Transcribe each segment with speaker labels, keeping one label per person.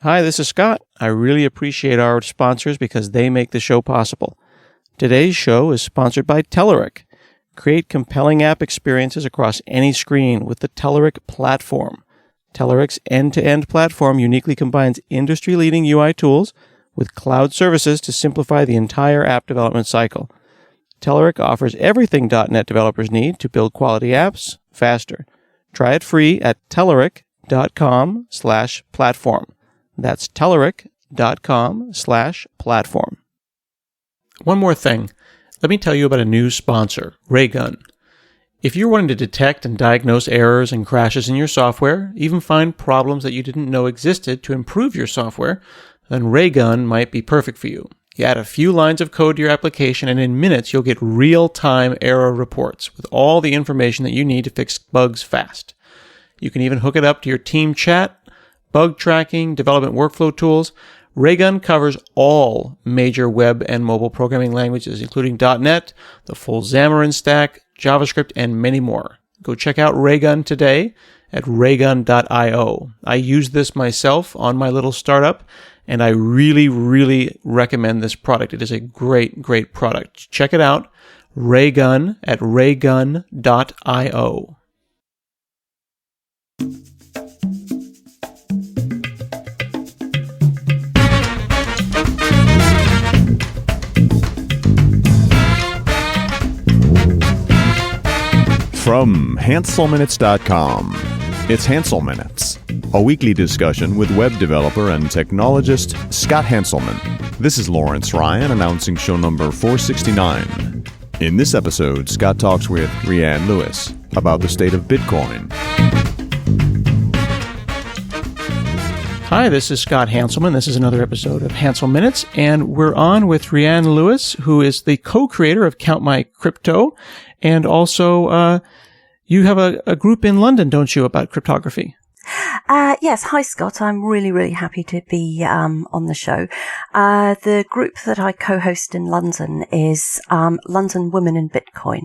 Speaker 1: Hi, this is Scott. I really appreciate our sponsors because they make the show possible. Today's show is sponsored by Telerik. Create compelling app experiences across any screen with the Telerik platform. Telerik's end-to-end platform uniquely combines industry-leading UI tools with cloud services to simplify the entire app development cycle. Telerik offers everything .NET developers need to build quality apps faster. Try it free at telerik.com/platform. That's telerik.com/platform. One more thing. Let me tell you about a new sponsor, Raygun. If you're wanting to detect and diagnose errors and crashes in your software, even find problems that you didn't know existed to improve your software, then Raygun might be perfect for you. You add a few lines of code to your application, and in minutes you'll get real-time error reports with all the information that you need to fix bugs fast. You can even hook it up to your team chat, bug tracking, development workflow tools. Raygun covers all major web and mobile programming languages, including .NET, the full Xamarin Stack, JavaScript, and many more. Go check out Raygun today at raygun.io. I use this myself on my little startup, and I really, really recommend this product. It is a great, great product. Check it out, Raygun at raygun.io.
Speaker 2: From HanselMinutes.com, it's Hansel Minutes, a weekly discussion with web developer and technologist Scott Hanselman. This is Lawrence Ryan announcing show number 469. In this episode, Scott talks with Rhian Lewis about the state of Bitcoin.
Speaker 1: Hi, this is Scott Hanselman. This is another episode of Hansel Minutes, and we're on with Rhian Lewis, who is the co-creator of CountMyCrypto, and also you have a group in London, don't you, about cryptography?
Speaker 3: Yes. Hi, Scott. I'm really, really happy to be on the show. The group that I co-host in London is London Women in Bitcoin.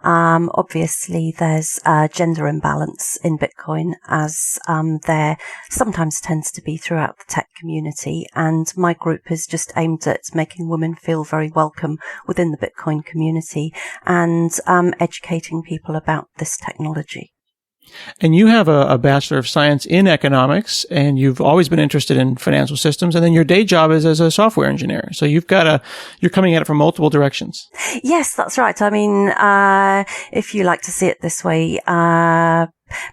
Speaker 3: Obviously, there's gender imbalance in Bitcoin, as there sometimes tends to be throughout the tech community. And my group is just aimed at making women feel very welcome within the Bitcoin community and educating people about this technology.
Speaker 1: And you have a Bachelor of Science in Economics, and you've always been interested in financial systems, and then your day job is as a software engineer. So you're coming at it from multiple directions. Yes,
Speaker 3: that's right. I mean, if you like to see it this way,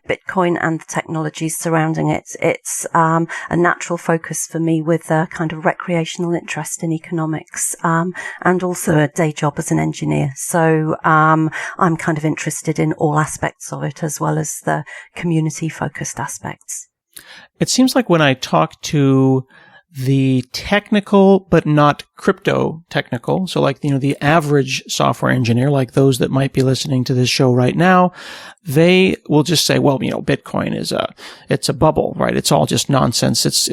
Speaker 3: Bitcoin and the technologies surrounding it, it's a natural focus for me with a kind of recreational interest in economics, and also a day job as an engineer. So I'm kind of interested in all aspects of it, as well as the community-focused aspects.
Speaker 1: It seems like when I talk to the technical, but not crypto technical. So like, the average software engineer, like those that might be listening to this show right now, they will just say, well, Bitcoin it's a bubble, right? It's all just nonsense. It's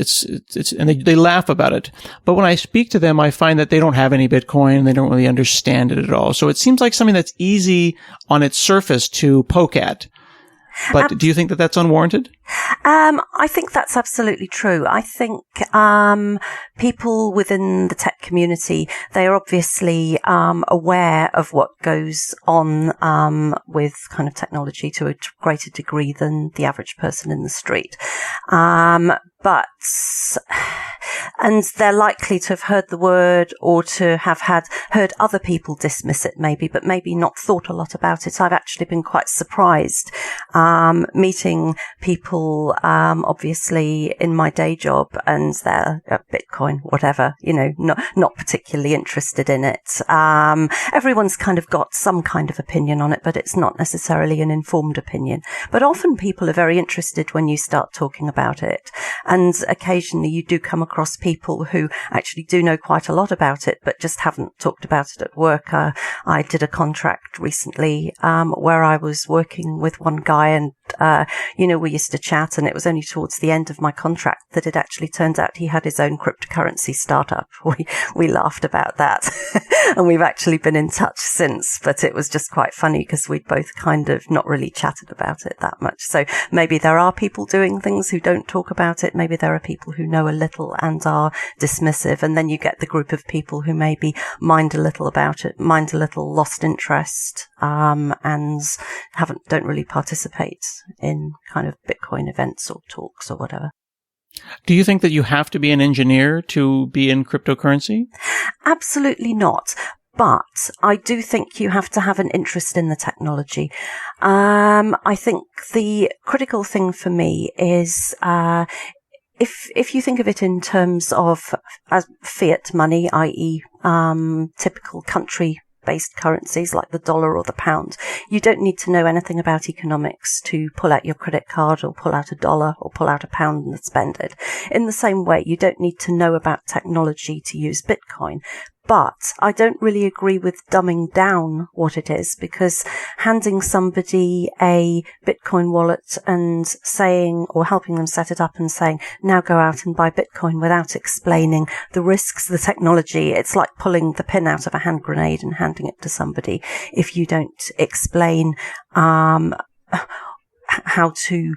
Speaker 1: and they laugh about it. But when I speak to them, I find that they don't have any Bitcoin. They don't really understand it at all. So it seems like something that's easy on its surface to poke at. But do you think that that's unwarranted?
Speaker 3: I think that's absolutely true. I think people within the tech community, they are obviously aware of what goes on with kind of technology to a greater degree than the average person in the street. But and they're likely to have heard the word or to have heard other people dismiss it maybe, but maybe not thought a lot about it. I've actually been quite surprised meeting people obviously in my day job, and they're Bitcoin, whatever, not particularly interested in it. Everyone's kind of got some kind of opinion on it, but it's not necessarily an informed opinion. But often people are very interested when you start talking about it. And occasionally you do come across people who actually do know quite a lot about it, but just haven't talked about it at work. I did a contract recently where I was working with one guy, and we used to chat, and it was only towards the end of my contract that it actually turned out he had his own cryptocurrency startup. We laughed about that. And we've actually been in touch since, but it was just quite funny because we'd both kind of not really chatted about it that much. So maybe there are people doing things who don't talk about it. Maybe there are people who know a little and are dismissive. And then you get the group of people who maybe mind a little about it, mind a little lost interest, and don't really participate in kind of Bitcoin events or talks or whatever.
Speaker 1: Do you think that you have to be an engineer to be in cryptocurrency?
Speaker 3: Absolutely not. But I do think you have to have an interest in the technology. I think the critical thing for me is, if you think of it in terms of fiat money, i.e., typical country-based currencies like the dollar or the pound, you don't need to know anything about economics to pull out your credit card or pull out a dollar or pull out a pound and spend it. In the same way, you don't need to know about technology to use Bitcoin. But I don't really agree with dumbing down what it is, because handing somebody a Bitcoin wallet and saying, or helping them set it up and saying, now go out and buy Bitcoin without explaining the risks, the technology, it's like pulling the pin out of a hand grenade and handing it to somebody. If you don't explain how to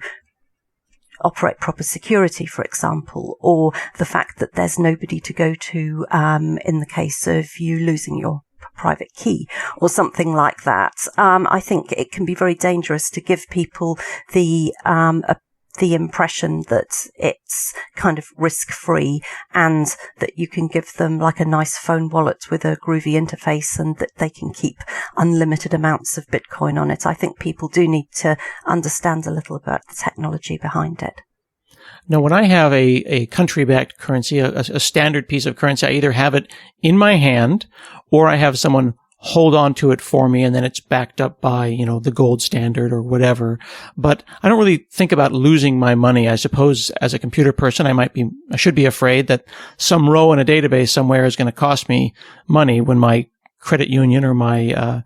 Speaker 3: operate proper security, for example, or the fact that there's nobody to go to in the case of you losing your private key or something like that. I think it can be very dangerous to give people the impression that it's kind of risk-free and that you can give them like a nice phone wallet with a groovy interface and that they can keep unlimited amounts of Bitcoin on it. I think people do need to understand a little about the technology behind it.
Speaker 1: Now, when I have a country-backed currency, a standard piece of currency, I either have it in my hand or I have someone hold on to it for me, and then it's backed up by, the gold standard or whatever. But I don't really think about losing my money. I suppose as a computer person, I should be afraid that some row in a database somewhere is going to cost me money when my credit union or my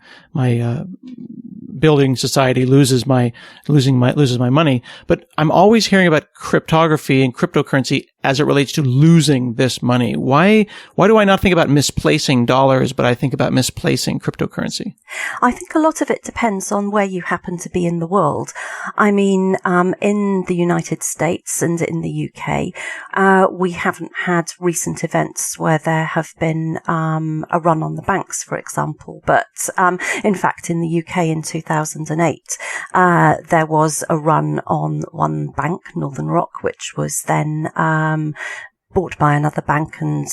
Speaker 1: building society loses my money. But I'm always hearing about cryptography and cryptocurrency as it relates to losing this money. Why do I not think about misplacing dollars, but I think about misplacing cryptocurrency?
Speaker 3: I think a lot of it depends on where you happen to be in the world. I mean, in the United States and in the UK, we haven't had recent events where there have been a run on the banks, for example. But in fact, in the UK in 2008, there was a run on one bank, Northern Rock, which was then bought by another bank and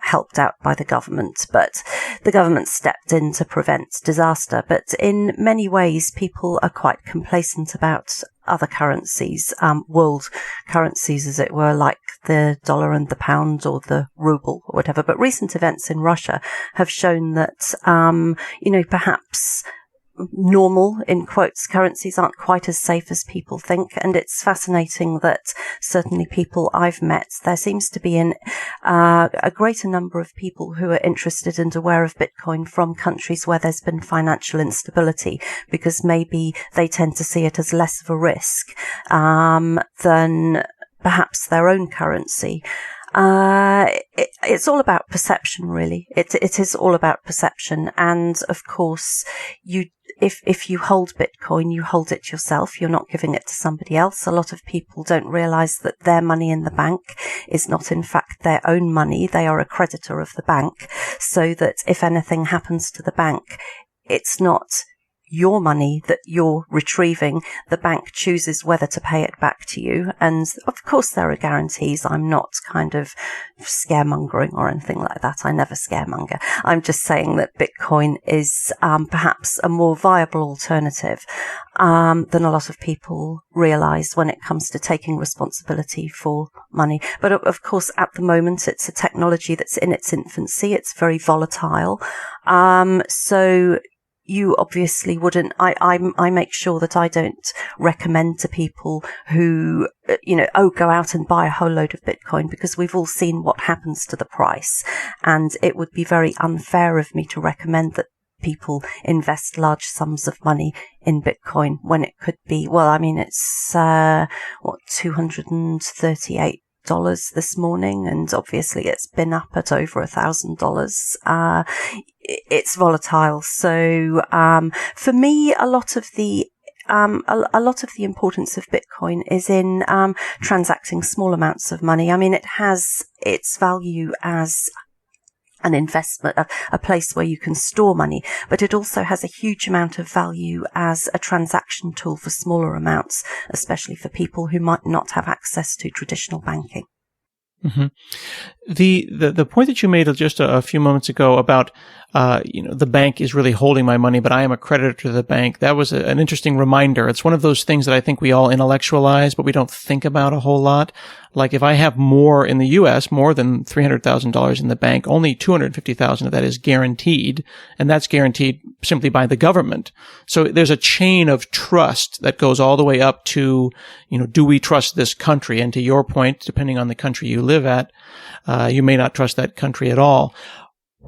Speaker 3: helped out by the government. But the government stepped in to prevent disaster. But in many ways, people are quite complacent about other currencies, world currencies, as it were, like the dollar and the pound or the ruble or whatever. But recent events in Russia have shown that, perhaps normal, in quotes, currencies aren't quite as safe as people think. And it's fascinating that certainly people I've met, there seems to be a greater number of people who are interested and aware of Bitcoin from countries where there's been financial instability, because maybe they tend to see it as less of a risk than perhaps their own currency. It's all about perception, really. It is all about perception. And of course, if you hold Bitcoin, you hold it yourself. You're not giving it to somebody else. A lot of people don't realize that their money in the bank is not in fact their own money. They are a creditor of the bank, so that if anything happens to the bank, it's not your money that you're retrieving. The bank chooses whether to pay it back to you. And of course there are guarantees. I'm not kind of scaremongering or anything like that. I never scaremonger. I'm just saying that Bitcoin is perhaps a more viable alternative than a lot of people realize when it comes to taking responsibility for money. But of course, at the moment, it's a technology that's in its infancy. It's very volatile. So you obviously wouldn't, I make sure that I don't recommend to people who, go out and buy a whole load of Bitcoin, because we've all seen what happens to the price. And it would be very unfair of me to recommend that people invest large sums of money in Bitcoin when it could be, well, I mean, it's, $238 this morning, and obviously it's been up at over $1,000. It's volatile. So, for me, a lot of the importance of Bitcoin is in transacting small amounts of money. I mean, it has its value as an investment, a place where you can store money, but it also has a huge amount of value as a transaction tool for smaller amounts, especially for people who might not have access to traditional banking.
Speaker 1: Mm-hmm. The point that you made just a few moments ago about the bank is really holding my money, but I am a creditor to the bank. That was an interesting reminder. It's one of those things that I think we all intellectualize, but we don't think about a whole lot. Like if I have more in the U.S., more than $300,000 in the bank, only $250,000 of that is guaranteed, and that's guaranteed simply by the government. So there's a chain of trust that goes all the way up to, do we trust this country? And to your point, depending on the country you live at, you may not trust that country at all.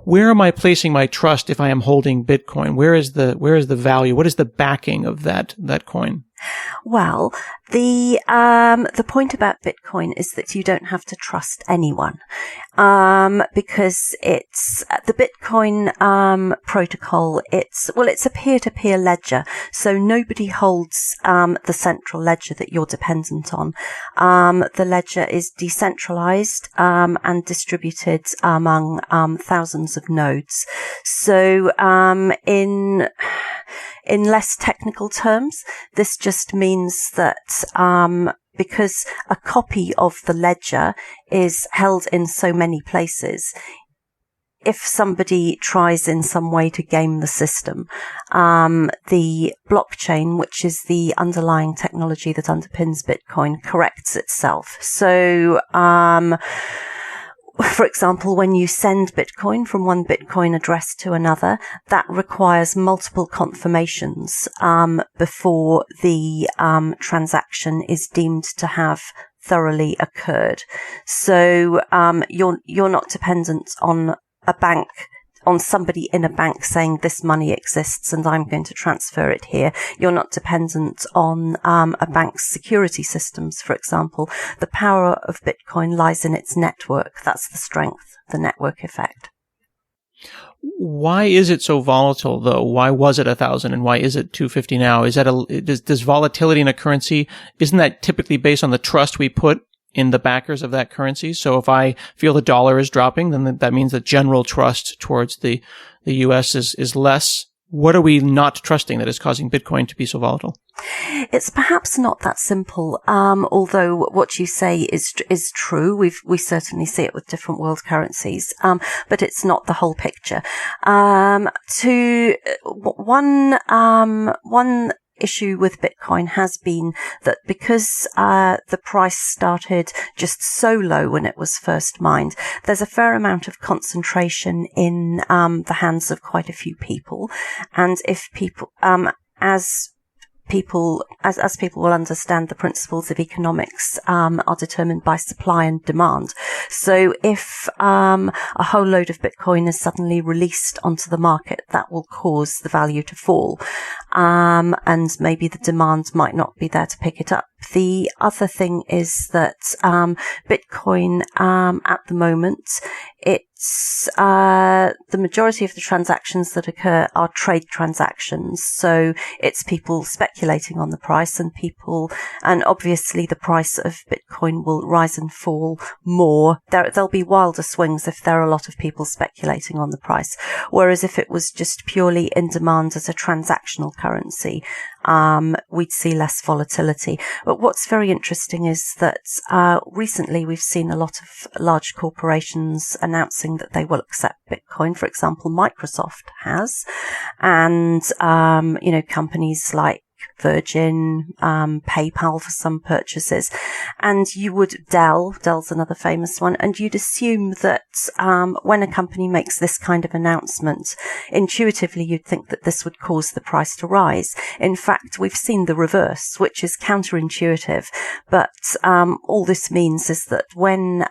Speaker 1: Where am I placing my trust if I am holding Bitcoin? Where is the value? What is the backing of that coin?
Speaker 3: Well, the point about Bitcoin is that you don't have to trust anyone, because it's the Bitcoin protocol. It's a peer-to-peer ledger, so nobody holds the central ledger that you're dependent on. The ledger is decentralized and distributed among thousands of nodes. So in less technical terms, this just means that because a copy of the ledger is held in so many places, if somebody tries in some way to game the system, the blockchain, which is the underlying technology that underpins Bitcoin, corrects itself. So, for example, when you send Bitcoin from one Bitcoin address to another, that requires multiple confirmations before the transaction is deemed to have thoroughly occurred. So you're not dependent on a bank, on somebody in a bank saying this money exists and I'm going to transfer it here. You're not dependent on a bank's security systems, for example. The power of Bitcoin lies in its network. That's the strength, the network effect.
Speaker 1: Why is it so volatile, though? Why was it 1,000 and why is it 250 now? Is that does volatility in a currency, isn't that typically based on the trust we put in the backers of that currency? So if I feel the dollar is dropping, then that means that general trust towards the U.S. is less. What are we not trusting that is causing Bitcoin to be so volatile?
Speaker 3: It's perhaps not that simple, although what you say is true. We certainly see it with different world currencies, but it's not the whole picture. One issue with Bitcoin has been that because the price started just so low when it was first mined, there's a fair amount of concentration in the hands of quite a few people, and if people as people will understand, the principles of economics are determined by supply and demand. So if a whole load of Bitcoin is suddenly released onto the market, that will cause the value to fall, and maybe the demand might not be there to pick it up. The other thing is that Bitcoin at the moment, it's the majority of the transactions that occur are trade transactions. So it's people speculating on the price, and obviously the price of Bitcoin will rise and fall more. There'll be wilder swings if there are a lot of people speculating on the price. Whereas if it was just purely in demand as a transactional currency, we'd see less volatility. But what's very interesting is that recently we've seen a lot of large corporations announcing that they will accept Bitcoin. For example, Microsoft has, and companies like Virgin, PayPal for some purchases, and Dell's another famous one, and you'd assume that when a company makes this kind of announcement, intuitively you'd think that this would cause the price to rise. In fact, we've seen the reverse, which is counterintuitive, but all this means is that when,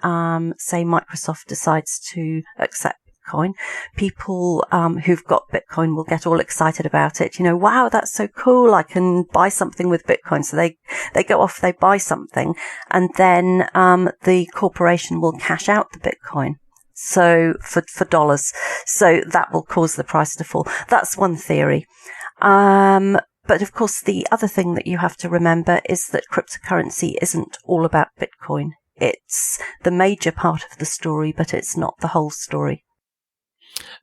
Speaker 3: say, Microsoft decides to accept Bitcoin. People who've got Bitcoin will get all excited about it. Wow, that's so cool. I can buy something with Bitcoin. So they go off, they buy something, and then the corporation will cash out the Bitcoin. So for dollars. So that will cause the price to fall. That's one theory. But of course, the other thing that you have to remember is that cryptocurrency isn't all about Bitcoin. It's the major part of the story, but it's not the whole story.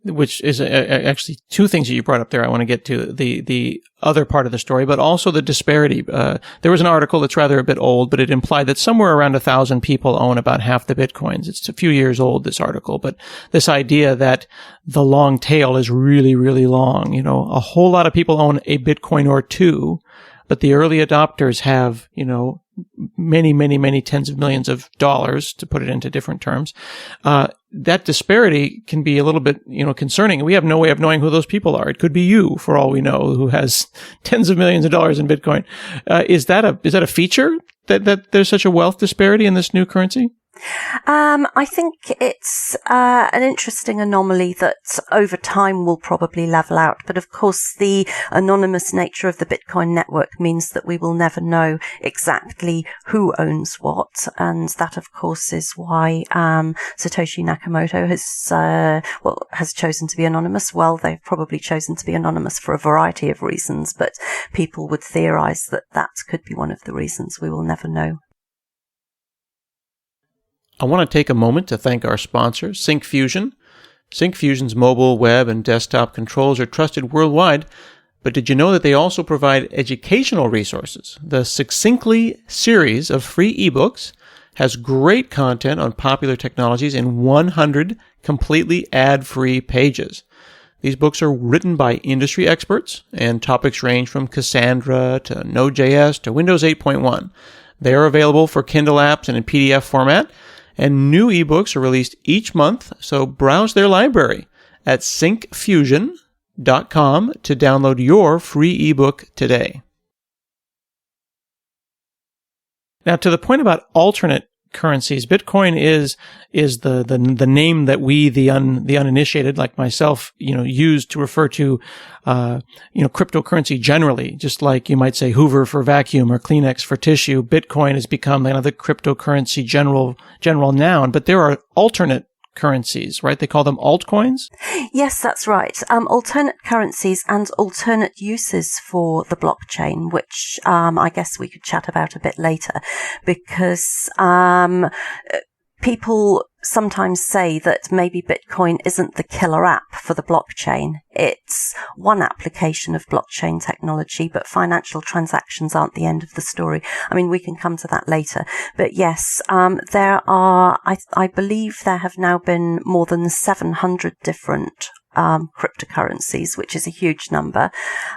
Speaker 1: Which is actually two things that you brought up there. I want to get to the other part of the story, but also the disparity. There was an article that's rather a bit old, but it implied that somewhere around 1,000 people own about half the Bitcoins. It's a few years old, this article, but this idea that the long tail is really, really long. A whole lot of people own a Bitcoin or two, but the early adopters have, many, many, many tens of millions of dollars, to put it into different terms. That disparity can be a little bit, concerning. We have no way of knowing who those people are. It could be you, for all we know, who has tens of millions of dollars in Bitcoin. Is that a feature that there's such a wealth disparity in this new currency?
Speaker 3: I think it's an interesting anomaly that over time will probably level out. But of course, the anonymous nature of the Bitcoin network means that we will never know exactly who owns what. And that, of course, is why Satoshi Nakamoto has chosen to be anonymous. Well, they've probably chosen to be anonymous for a variety of reasons, but people would theorize that could be one of the reasons. We will never know.
Speaker 1: I want to take a moment to thank our sponsor, Syncfusion. Syncfusion's mobile, web, and desktop controls are trusted worldwide, but did you know that they also provide educational resources? The Succinctly series of free ebooks has great content on popular technologies in 100 completely ad-free pages. These books are written by industry experts, and topics range from Cassandra to Node.js to Windows 8.1. They are available for Kindle apps and in PDF format, and new ebooks are released each month, so browse their library at syncfusion.com to download your free ebook today. Now, to the point about alternate currencies, Bitcoin is the name that we, the uninitiated like myself, use to refer to cryptocurrency generally. Just like you might say Hoover for vacuum or Kleenex for tissue, Bitcoin has become the cryptocurrency general noun. But there are alternate currencies, right? They call them altcoins?
Speaker 3: Yes, that's right. Alternate currencies and alternate uses for the blockchain, which I guess we could chat about a bit later, because people sometimes say that maybe Bitcoin isn't the killer app for the blockchain. It's one application of blockchain technology, but financial transactions aren't the end of the story. I mean, we can come to that later. But yes, there are, I believe there have now been more than 700 different cryptocurrencies, which is a huge number.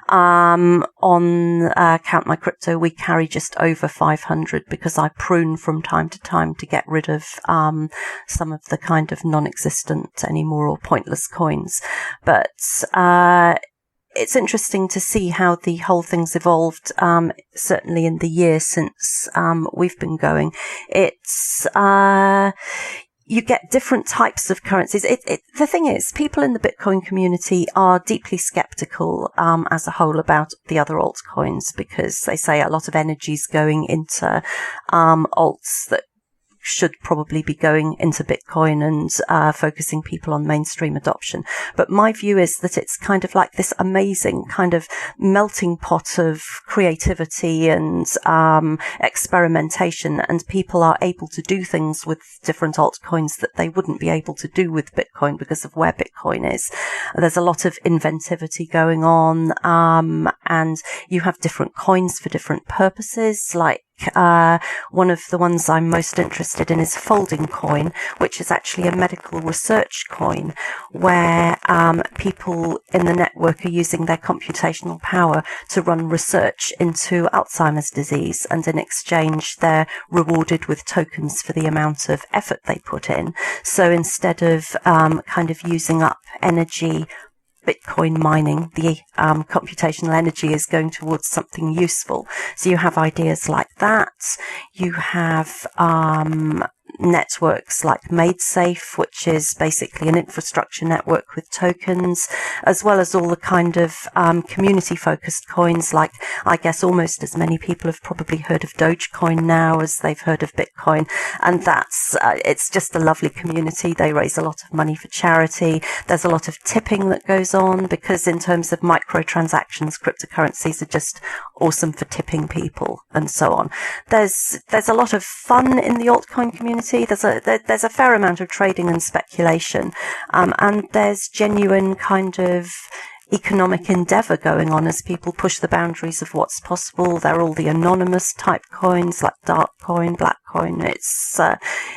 Speaker 3: On CountMyCrypto, we carry just over 500 because I prune from time to time to get rid of some of the kind of non-existent anymore or pointless coins. But it's interesting to see how the whole thing's evolved, certainly in the year since we've been going. It's you get different types of currencies. The thing is, people in the Bitcoin community are deeply skeptical as a whole about the other altcoins, because they say a lot of energy is going into alts that should probably be going into Bitcoin and focusing people on mainstream adoption. But my view is that it's kind of like this amazing kind of melting pot of creativity and experimentation, and people are able to do things with different altcoins that they wouldn't be able to do with Bitcoin because of where Bitcoin is. There's a lot of inventivity going on, and you have different coins for different purposes, like one of the ones I'm most interested in is Folding Coin, which is actually a medical research coin where people in the network are using their computational power to run research into Alzheimer's disease, and in exchange they're rewarded with tokens for the amount of effort they put in. So instead of kind of using up energy Bitcoin mining, the computational energy is going towards something useful. So you have ideas like that. You have networks like MadeSafe, which is basically an infrastructure network with tokens, as well as all the kind of community-focused coins, like I guess almost as many people have probably heard of Dogecoin now as they've heard of Bitcoin. And that's it's just a lovely community. They raise a lot of money for charity. There's a lot of tipping that goes on because in terms of microtransactions, cryptocurrencies are just awesome for tipping people and so on. There's a lot of fun in the altcoin community. There's a fair amount of trading and speculation, and there's genuine kind of economic endeavor going on as people push the boundaries of what's possible. There are all the anonymous type coins like Darkcoin, Blackcoin.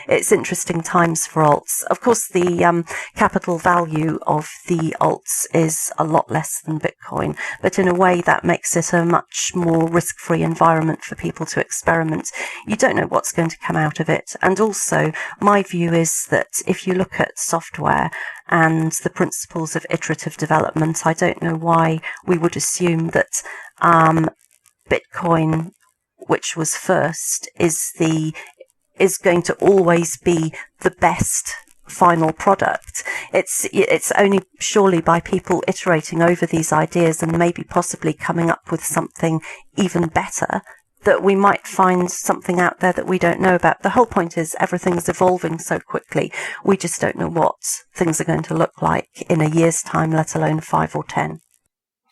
Speaker 3: It's interesting times for alts. Of course, the capital value of the alts is a lot less than Bitcoin, but in a way that makes it a much more risk-free environment for people to experiment. You don't know what's going to come out of it. And also, my view is that if you look at software and the principles of iterative development, I don't know why we would assume that Bitcoin, which was first, is going to always be the best final product. It's only surely by people iterating over these ideas and maybe possibly coming up with something even better that we might find something out there that we don't know about. The whole point is everything's evolving so quickly. We just don't know what things are going to look like in a year's time, let alone 5 or 10.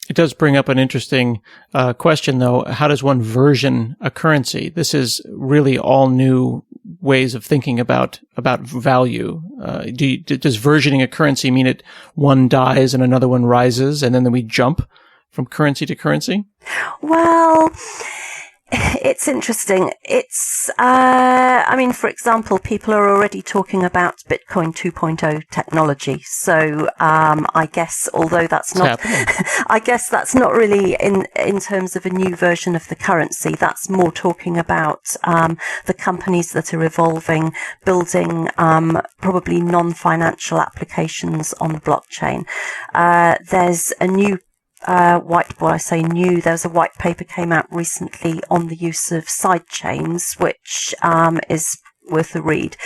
Speaker 1: It does bring up an interesting question, though. How does one version a currency? This is really all new ways of thinking about value. Does versioning a currency mean one dies and another one rises, and then we jump from currency to currency?
Speaker 3: Well, it's interesting. For example, people are already talking about Bitcoin 2.0 technology. So, I guess, although that's not, I guess that's not really in terms of a new version of the currency. That's more talking about, the companies that are evolving, building, probably non-financial applications on the blockchain. There's a new there's a white paper came out recently on the use of side chains, which is worth a read.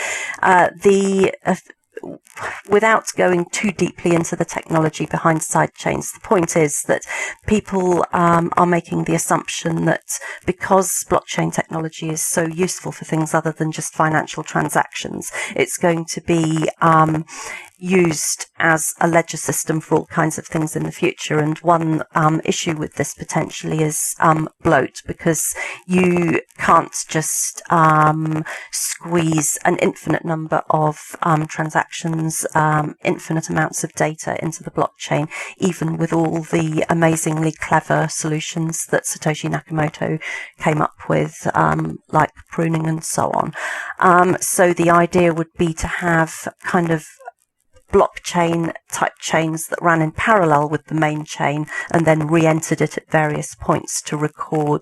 Speaker 3: Without going too deeply into the technology behind sidechains, the point is that people are making the assumption that because blockchain technology is so useful for things other than just financial transactions, it's going to be used as a ledger system for all kinds of things in the future. And one issue with this potentially is bloat, because you can't just squeeze an infinite number of transactions, infinite amounts of data into the blockchain, even with all the amazingly clever solutions that Satoshi Nakamoto came up with, like pruning and so on. So the idea would be to have kind of blockchain type chains that ran in parallel with the main chain and then re-entered it at various points to record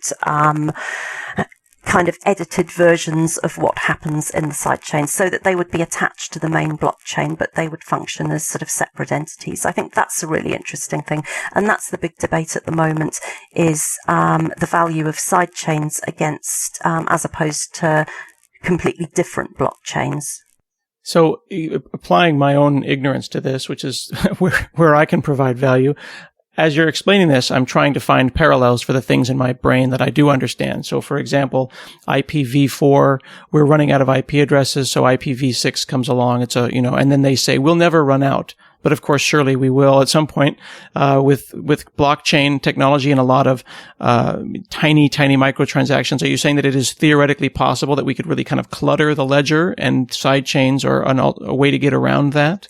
Speaker 3: kind of edited versions of what happens in the sidechain, so that they would be attached to the main blockchain, but they would function as sort of separate entities. I think that's a really interesting thing. And that's the big debate at the moment, is the value of sidechains against, as opposed to completely different blockchains.
Speaker 1: So applying my own ignorance to this, which is where I can provide value, as you're explaining this, I'm trying to find parallels for the things in my brain that I do understand. So, for example, IPv4, we're running out of IP addresses, so IPv6 comes along. And then they say, we'll never run out. But of course, surely we will at some point, with blockchain technology and a lot of, tiny microtransactions. Are you saying that it is theoretically possible that we could really kind of clutter the ledger, and sidechains are a way to get around that?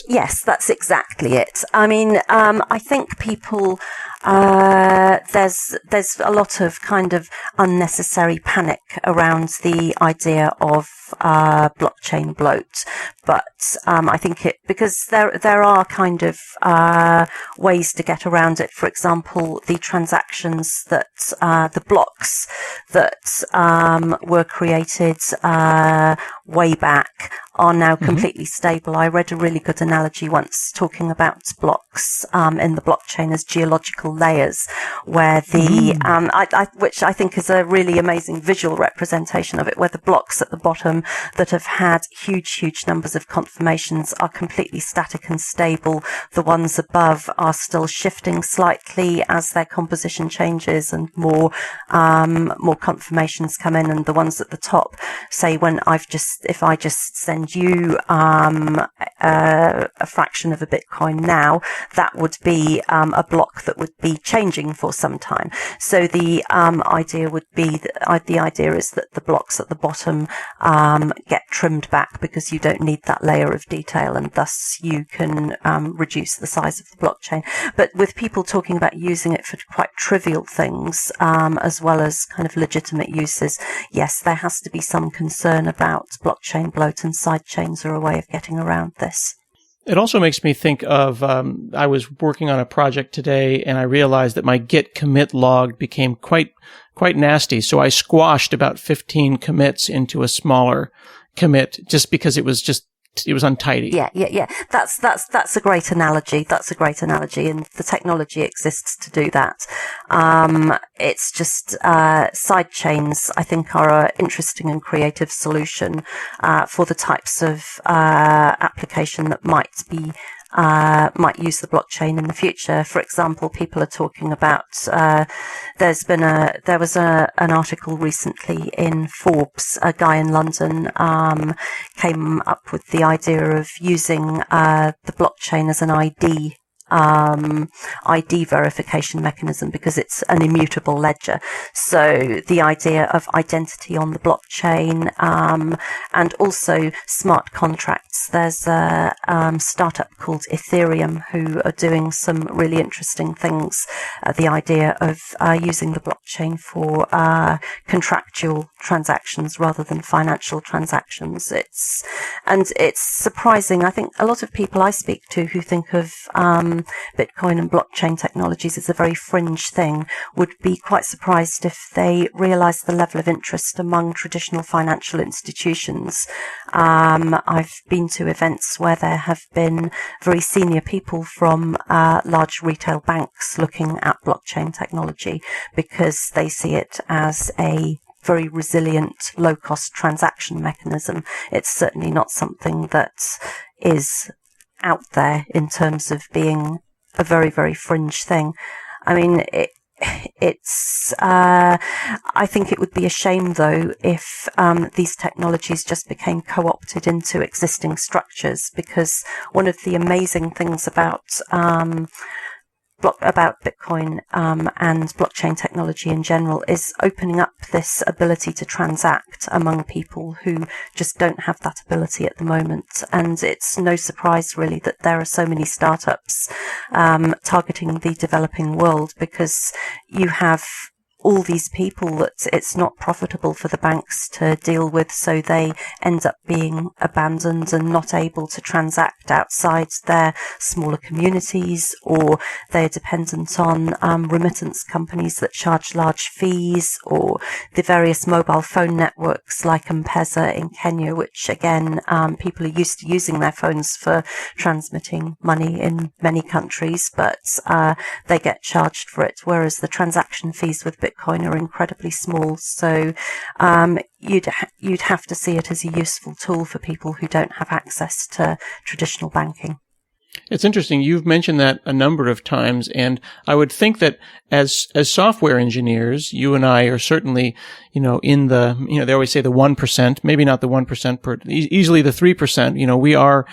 Speaker 3: Yes, that's exactly it. I mean, I think people, there's a lot of kind of unnecessary panic around the idea of blockchain bloat, but I think because there are kind of ways to get around it. For example, the transactions that the blocks that were created way back are now completely stable. I read a really good analogy once talking about blocks in the blockchain as geological layers, where which I think is a really amazing visual representation of it, where the blocks at the bottom that have had huge numbers of confirmations are completely static and stable. The ones above are still shifting slightly as their composition changes and more confirmations come in, and the ones at the top, say if I just send you a fraction of a Bitcoin now, that would be a block that would be changing for some time. So the idea is that the blocks at the bottom get trimmed back because you don't need that layer of detail, and thus you can reduce the size of the blockchain. But with people talking about using it for quite trivial things, as well as kind of legitimate uses, yes, there has to be some concern about blockchain bloat, and sidechains are a way of getting around this.
Speaker 1: It also makes me think of, I was working on a project today and I realized that my git commit log became quite nasty. So I squashed about 15 commits into a smaller commit just because it was untidy.
Speaker 3: Yeah. That's a great analogy. And the technology exists to do that. It's just, side chains, I think, are an interesting and creative solution, for the types of, application that might use the blockchain in the future. For example, people are talking about, there was an article recently in Forbes. A guy in London came up with the idea of using the blockchain as an ID verification mechanism, because it's an immutable ledger. So the idea of identity on the blockchain, and also smart contracts. There's a startup called Ethereum who are doing some really interesting things. The idea of using the blockchain for contractual transactions rather than financial transactions. It's surprising. I think a lot of people I speak to who think of Bitcoin and blockchain technologies as a very fringe thing would be quite surprised if they realize the level of interest among traditional financial institutions. I've been to events where there have been very senior people from large retail banks looking at blockchain technology because they see it as a very resilient, low-cost transaction mechanism. It's certainly not something that is out there in terms of being a very, very fringe thing. I mean, I think it would be a shame, though, if these technologies just became co-opted into existing structures, because one of the amazing things about Bitcoin and blockchain technology in general is opening up this ability to transact among people who just don't have that ability at the moment. And it's no surprise, really, that there are so many startups targeting the developing world, because you have all these people that it's not profitable for the banks to deal with, so they end up being abandoned and not able to transact outside their smaller communities, or they're dependent on remittance companies that charge large fees, or the various mobile phone networks like M-Pesa in Kenya, which again, people are used to using their phones for transmitting money in many countries, but they get charged for it, whereas the transaction fees with Bitcoin are incredibly small. So you'd have to see it as a useful tool for people who don't have access to traditional banking.
Speaker 1: It's interesting. You've mentioned that a number of times, and I would think that as software engineers, you and I are certainly, in the, they always say the 1%, maybe not the 1%, easily the 3%.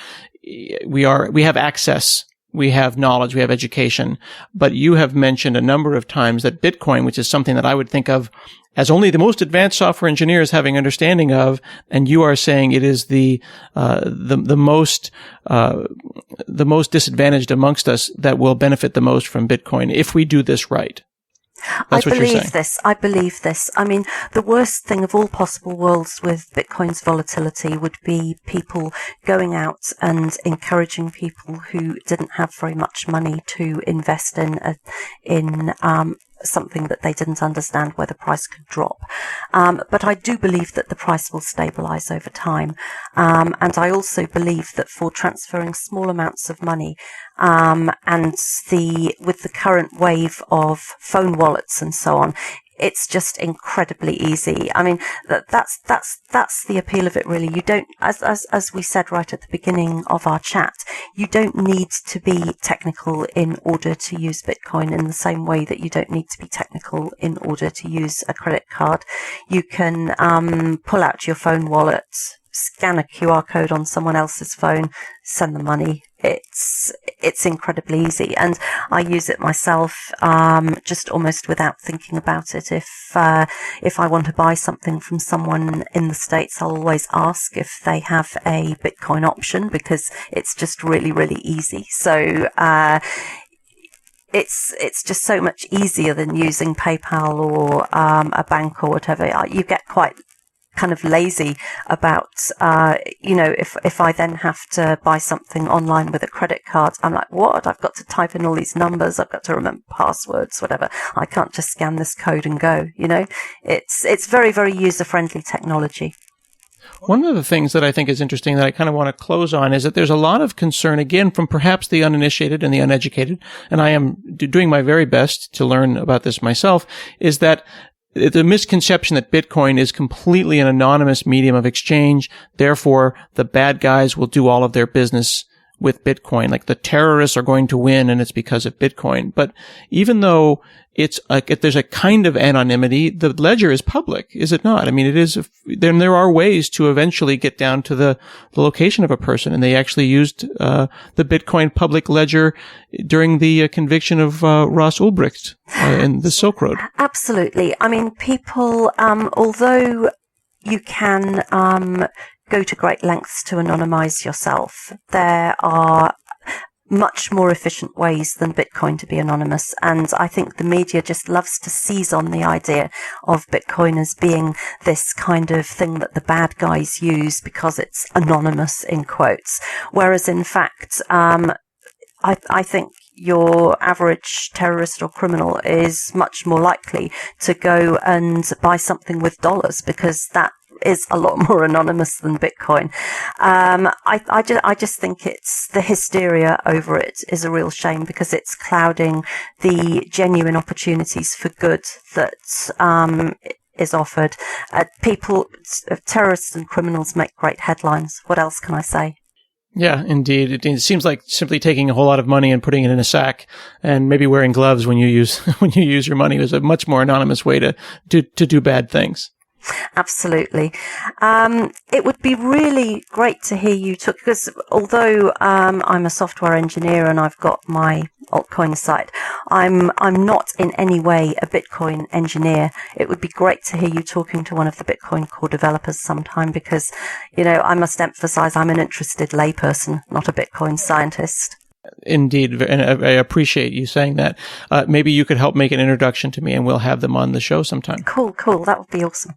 Speaker 1: We have access. We have knowledge, we have education, but you have mentioned a number of times that Bitcoin, which is something that I would think of as only the most advanced software engineers having understanding of, and you are saying it is the most disadvantaged amongst us that will benefit the most from Bitcoin if we do this right. That's what you're saying.
Speaker 3: I believe this. I mean, the worst thing of all possible worlds with Bitcoin's volatility would be people going out and encouraging people who didn't have very much money to invest in something that they didn't understand where the price could drop. But I do believe that the price will stabilize over time. And I also believe that for transferring small amounts of money, and with the current wave of phone wallets and so on, it's just incredibly easy. I mean, that's the appeal of it, really. You don't, as we said right at the beginning of our chat, you don't need to be technical in order to use Bitcoin in the same way that you don't need to be technical in order to use a credit card. You can pull out your phone wallet, scan a QR code on someone else's phone, send the money. It's incredibly easy, and I use it myself, just almost without thinking about it. If I want to buy something from someone in the States, I'll always ask if they have a Bitcoin option, because it's just really, really easy. So it's just so much easier than using PayPal or a bank or whatever. You get quite kind of lazy about, if I then have to buy something online with a credit card, I'm like, what? I've got to type in all these numbers. I've got to remember passwords, whatever. I can't just scan this code and go, It's very, very user-friendly technology.
Speaker 1: One of the things that I think is interesting that I kind of want to close on is that there's a lot of concern, again, from perhaps the uninitiated and the uneducated, and I am doing my very best to learn about this myself, is that the misconception that Bitcoin is completely an anonymous medium of exchange. Therefore, the bad guys will do all of their business with Bitcoin. Like the terrorists are going to win and it's because of Bitcoin. But even though there's a kind of anonymity, the ledger is public, is it not? I mean, it is, then there are ways to eventually get down to the location of a person. And they actually used, the Bitcoin public ledger during the conviction of, Ross Ulbricht, in the Silk Road.
Speaker 3: Absolutely. I mean, people, although you can, go to great lengths to anonymize yourself, there are much more efficient ways than Bitcoin to be anonymous. And I think the media just loves to seize on the idea of Bitcoin as being this kind of thing that the bad guys use because it's anonymous, in quotes. Whereas in fact, I think your average terrorist or criminal is much more likely to go and buy something with dollars, because that is a lot more anonymous than Bitcoin. I just think it's the hysteria over it is a real shame, because it's clouding the genuine opportunities for good that is offered. Terrorists and criminals make great headlines. What else can I say?
Speaker 1: Yeah, indeed. It seems like simply taking a whole lot of money and putting it in a sack and maybe wearing gloves when you use your money is a much more anonymous way to do bad things.
Speaker 3: Absolutely. It would be really great to hear you talk, because although I'm a software engineer and I've got my altcoin site, I'm not in any way a Bitcoin engineer. It would be great to hear you talking to one of the Bitcoin core developers sometime, because, I must emphasize I'm an interested layperson, not a Bitcoin scientist.
Speaker 1: Indeed, and I appreciate you saying that. Maybe you could help make an introduction to me and we'll have them on the show sometime.
Speaker 3: Cool. That would be awesome.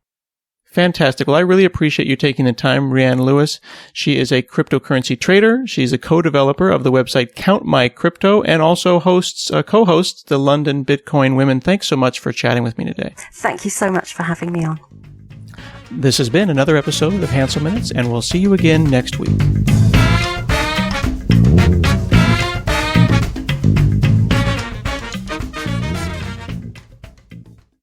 Speaker 1: Fantastic. Well, I really appreciate you taking the time, Rhian Lewis. She is a cryptocurrency trader. She's a co-developer of the website CountMyCrypto and also co-hosts the London Bitcoin Women. Thanks so much for chatting with me today.
Speaker 3: Thank you so much for having me on.
Speaker 1: This has been another episode of Hansel Minutes, and we'll see you again next week.